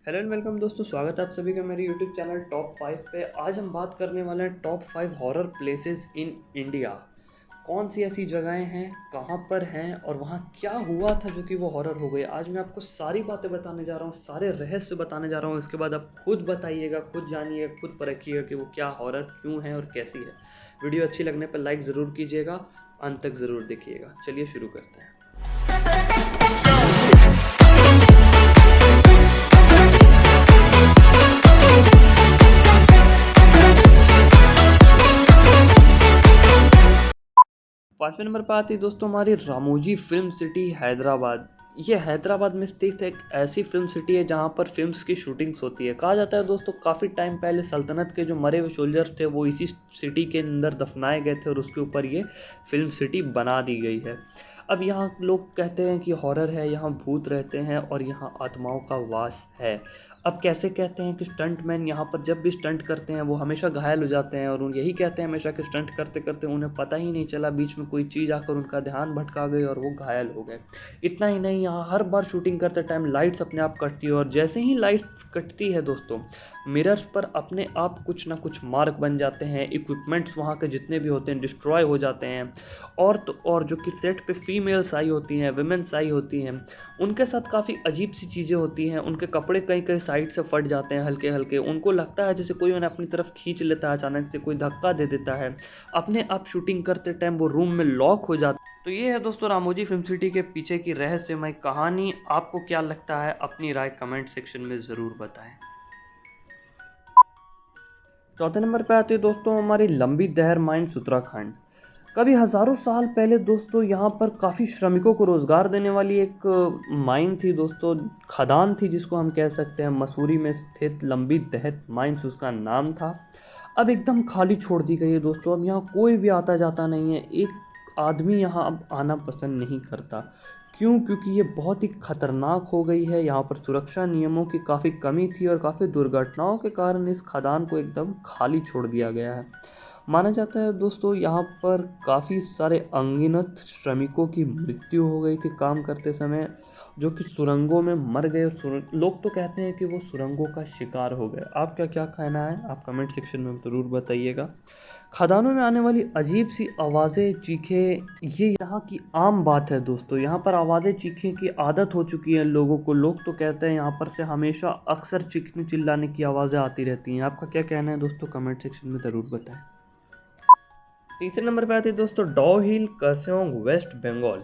Hello and welcome दोस्तों, स्वागत है आप सभी का मेरे यूट्यूब चैनल टॉप 5 पे। आज हम बात करने वाले हैं top 5 horror places in India. कौन सी ऐसी जगहें हैं, कहाँ पर हैं और वहाँ क्या हुआ था जो कि वो हॉरर हो गई। आज मैं आपको सारी बातें बताने जा रहा हूँ, सारे रहस्य बताने जा रहा हूँ। इसके बाद आप खुद बताइएगा, खुद जानिएगा, खुद परखिएगा कि वो क्या हॉरर क्यों है और कैसी है। वीडियो अच्छी लगने पर लाइक ज़रूर कीजिएगा, अंत तक ज़रूर देखिएगा। चलिए शुरू करते हैं। 5वें नंबर पर आती है दोस्तों हमारी रामोजी फिल्म सिटी हैदराबाद। ये हैदराबाद में स्थित एक ऐसी फिल्म सिटी है जहाँ पर फिल्म्स की शूटिंग्स होती है। कहा जाता है दोस्तों काफ़ी टाइम पहले सल्तनत के जो मरे हुए सोल्जर्स थे वो इसी सिटी के अंदर दफनाए गए थे और उसके ऊपर ये फिल्म सिटी बना दी गई है। अब यहाँ लोग कहते हैं कि हॉरर है, यहाँ भूत रहते हैं और यहाँ आत्माओं का वास है। अब कैसे कहते हैं कि स्टंटमैन यहाँ पर जब भी स्टंट करते हैं वो हमेशा घायल हो जाते हैं, और उन यही कहते हैं हमेशा कि स्टंट करते करते उन्हें पता ही नहीं चला, बीच में कोई चीज़ आकर उनका ध्यान भटका गई और वो घायल हो गए। इतना ही नहीं, यहाँ हर बार शूटिंग करते टाइम लाइट्स अपने आप कटती है, और जैसे ही लाइट कटती है दोस्तों, मिरर्स पर अपने आप कुछ ना कुछ मार्क बन जाते हैं। इक्विपमेंट्स वहाँ के जितने भी होते हैं डिस्ट्रॉय हो जाते हैं। और तो और जो कि सेट पे फीमेल्स आई होती हैं, विमेंस आई होती हैं, उनके साथ काफ़ी अजीब सी चीज़ें होती हैं। उनके कपड़े कई कई साइड से फट जाते हैं हल्के हल्के। उनको लगता है जैसे कोई उन्हें अपनी तरफ खींच लेता है, अचानक से कोई धक्का दे देता है। अपने आप शूटिंग करते टाइम वो रूम में लॉक हो जाता है। तो ये है दोस्तों रामोजी फिल्म सिटी के पीछे की रहस्यमय कहानी। आपको क्या लगता है, अपनी राय कमेंट सेक्शन में ज़रूर बताएं। चौथे नंबर पे आती है दोस्तों हमारी लंबी दहर माइंस उत्तराखंड। कभी हज़ारों साल पहले दोस्तों यहाँ पर काफ़ी श्रमिकों को रोज़गार देने वाली एक माइन थी दोस्तों, खदान थी जिसको हम कह सकते हैं। मसूरी में स्थित लंबी दहर माइंस उसका नाम था। अब एकदम खाली छोड़ दी गई है दोस्तों। अब यहाँ कोई भी आता जाता नहीं है, एक आदमी यहाँ अब आना पसंद नहीं करता। क्यों? क्योंकि ये बहुत ही खतरनाक हो गई है। यहाँ पर सुरक्षा नियमों की काफ़ी कमी थी और काफ़ी दुर्घटनाओं के कारण इस खदान को एकदम खाली छोड़ दिया गया है। माना जाता है दोस्तों यहाँ पर काफ़ी सारे अनगिनत श्रमिकों की मृत्यु हो गई थी काम करते समय, जो कि सुरंगों में मर गए। लोग तो कहते हैं कि वो सुरंगों का शिकार हो गए। आपका क्या कहना है, आप कमेंट सेक्शन में ज़रूर बताइएगा। खदानों में आने वाली अजीब सी आवाज़ें, चीखें, ये यहाँ की आम बात है दोस्तों। यहाँ पर आवाज़ें चीखें की आदत हो चुकी है लोगों को। लोग तो कहते हैं यहाँ पर से हमेशा अक्सर चीखने चिल्लाने की आवाज़ें आती रहती हैं। आपका क्या कहना है दोस्तों, कमेंट सेक्शन में ज़रूर बताएं। तीसरे नंबर पे आती है दोस्तों डॉ हिल, कर्सियंग, वेस्ट बंगाल।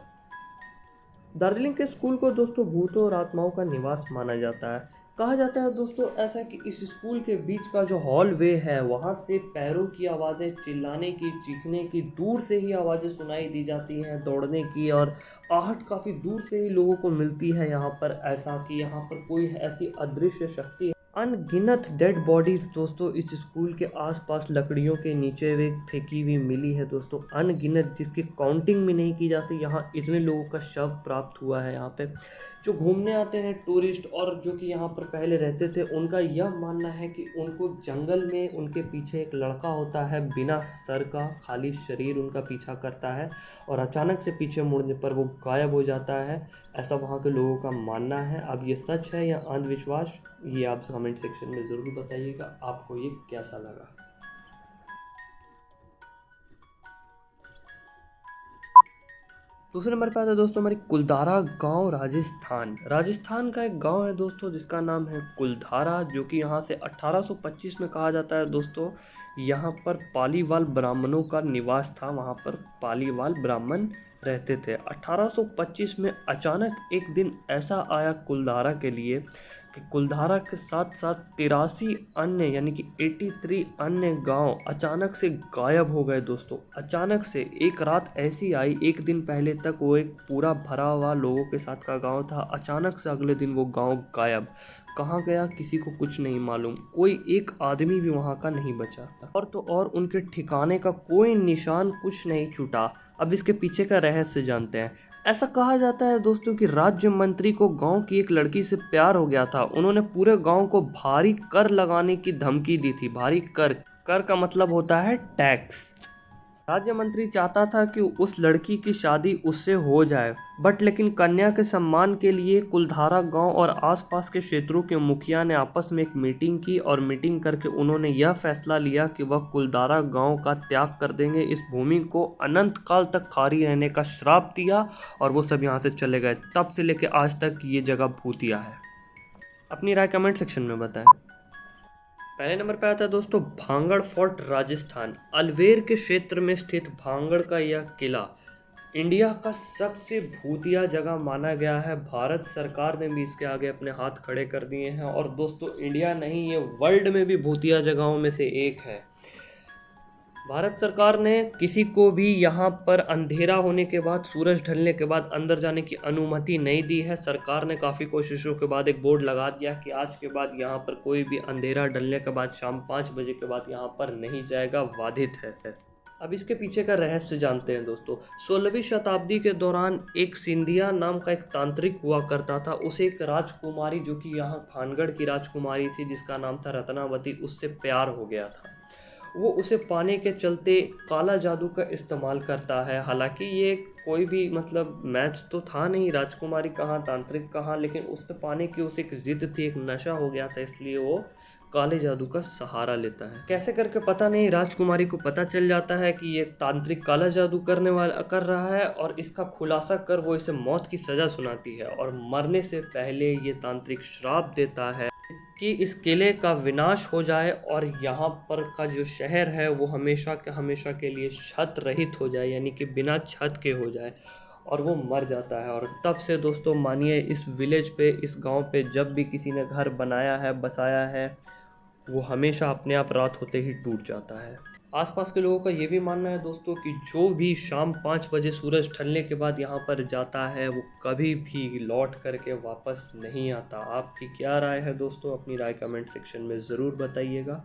दार्जिलिंग के स्कूल को दोस्तों भूतों और आत्माओं का निवास माना जाता है। कहा जाता है दोस्तों ऐसा कि इस स्कूल के बीच का जो हॉलवे है वहाँ से पैरों की आवाज़ें, चिल्लाने की, चीखने की, दूर से ही आवाज़ें सुनाई दी जाती हैं, दौड़ने की, और आहट काफ़ी दूर से ही लोगों को मिलती है। यहाँ पर ऐसा कि यहाँ पर कोई ऐसी अदृश्य शक्ति है। अनगिनत डेड बॉडीज दोस्तों इस स्कूल के आसपास लकड़ियों के नीचे वे फेंकी हुई मिली है दोस्तों, अनगिनत, जिसकी काउंटिंग भी नहीं की जा सकती। यहाँ इतने लोगों का शव प्राप्त हुआ है। यहाँ पे जो घूमने आते हैं टूरिस्ट और जो कि यहाँ पर पहले रहते थे, उनका यह मानना है कि उनको जंगल में उनके पीछे एक लड़का होता है, बिना सर का, खाली शरीर उनका पीछा करता है और अचानक से पीछे मुड़ने पर वो गायब हो जाता है। ऐसा वहाँ के लोगों का मानना है। अब ये सच है या अंधविश्वास, ये आप कमेंट सेक्शन में ज़रूर बताइएगा। आपको ये कैसा लगा। दूसरे नंबर पे आता है दोस्तों हमारी कुलधारा गांव, राजस्थान। राजस्थान का एक गांव है दोस्तों जिसका नाम है कुलधारा, जो कि यहाँ से 1825 में कहा जाता है दोस्तों यहाँ पर पालीवाल ब्राह्मणों का निवास था। वहाँ पर पालीवाल ब्राह्मण रहते थे। 1825 में अचानक एक दिन ऐसा आया कुलधारा के लिए कि कुलधारा के साथ साथ 83 अन्य यानी कि 83 अन्य गांव अचानक से गायब हो गए दोस्तों। अचानक से एक रात ऐसी आई, एक दिन पहले तक वो एक पूरा भरा हुआ लोगों के साथ का गांव था, अचानक से अगले दिन वो गांव गायब। कहाँ गया किसी को कुछ नहीं मालूम, कोई एक आदमी भी वहाँ का नहीं बचा। और तो और उनके ठिकाने का कोई निशान कुछ नहीं छूटा। अब इसके पीछे का रहस्य जानते हैं। ऐसा कहा जाता है दोस्तों कि राज्य मंत्री को गांव की एक लड़की से प्यार हो गया था। उन्होंने पूरे गांव को भारी कर लगाने की धमकी दी थी। भारी कर, कर का मतलब होता है टैक्स। राज्य मंत्री चाहता था कि उस लड़की की शादी उससे हो जाए, बट लेकिन कन्या के सम्मान के लिए कुलधारा गांव और आसपास के क्षेत्रों के मुखिया ने आपस में एक मीटिंग की और मीटिंग करके उन्होंने यह फैसला लिया कि वह कुलधारा गांव का त्याग कर देंगे। इस भूमि को अनंत काल तक खाली रहने का श्राप दिया और वो सब यहाँ से चले गए। तब से लेके आज तक ये जगह भूतिया है। अपनी राय कमेंट सेक्शन में बताएं। पहले नंबर पे आता है दोस्तों भांगड़ फोर्ट, राजस्थान। अलवेर के क्षेत्र में स्थित भांगड़ का यह किला इंडिया का सबसे भूतिया जगह माना गया है। भारत सरकार ने भी इसके आगे अपने हाथ खड़े कर दिए हैं और दोस्तों इंडिया नहीं, ये वर्ल्ड में भी भूतिया जगहों में से एक है। भारत सरकार ने किसी को भी यहाँ पर अंधेरा होने के बाद, सूरज ढलने के बाद अंदर जाने की अनुमति नहीं दी है। सरकार ने काफ़ी कोशिशों के बाद एक बोर्ड लगा दिया कि आज के बाद यहाँ पर कोई भी अंधेरा ढलने के बाद शाम 5 बजे के बाद यहाँ पर नहीं जाएगा, बाधित है। अब इसके पीछे का रहस्य जानते हैं दोस्तों। 16वीं शताब्दी के दौरान एक सिंधिया नाम का एक तांत्रिक हुआ करता था। उसे एक राजकुमारी, जो कि यहाँ भानगढ़ की राजकुमारी थी, जिसका नाम था रत्नावती, उससे प्यार हो गया था। वो उसे पाने के चलते काला जादू का इस्तेमाल करता है। हालांकि ये कोई भी मतलब मैच तो था नहीं, राजकुमारी कहाँ तांत्रिक कहाँ, लेकिन उससे पाने की उसे एक जिद थी, एक नशा हो गया था, इसलिए वो काले जादू का सहारा लेता है। कैसे करके पता नहीं, राजकुमारी को पता चल जाता है कि ये तांत्रिक काला जादू कर रहा है और इसका खुलासा कर वो इसे मौत की सज़ा सुनाती है और मरने से पहले ये तांत्रिक श्राप देता है कि इस किले का विनाश हो जाए और यहाँ पर का जो शहर है वो हमेशा के लिए छत रहित हो जाए, यानी कि बिना छत के हो जाए, और वो मर जाता है। और तब से दोस्तों मानिए इस विलेज पे, इस गांव पे जब भी किसी ने घर बनाया है, बसाया है, वो हमेशा अपने आप रात होते ही टूट जाता है। आसपास के लोगों का ये भी मानना है दोस्तों कि जो भी शाम 5 बजे सूरज ढलने के बाद यहाँ पर जाता है वो कभी भी लौट करके वापस नहीं आता। आपकी क्या राय है दोस्तों? अपनी राय कमेंट सेक्शन में ज़रूर बताइएगा।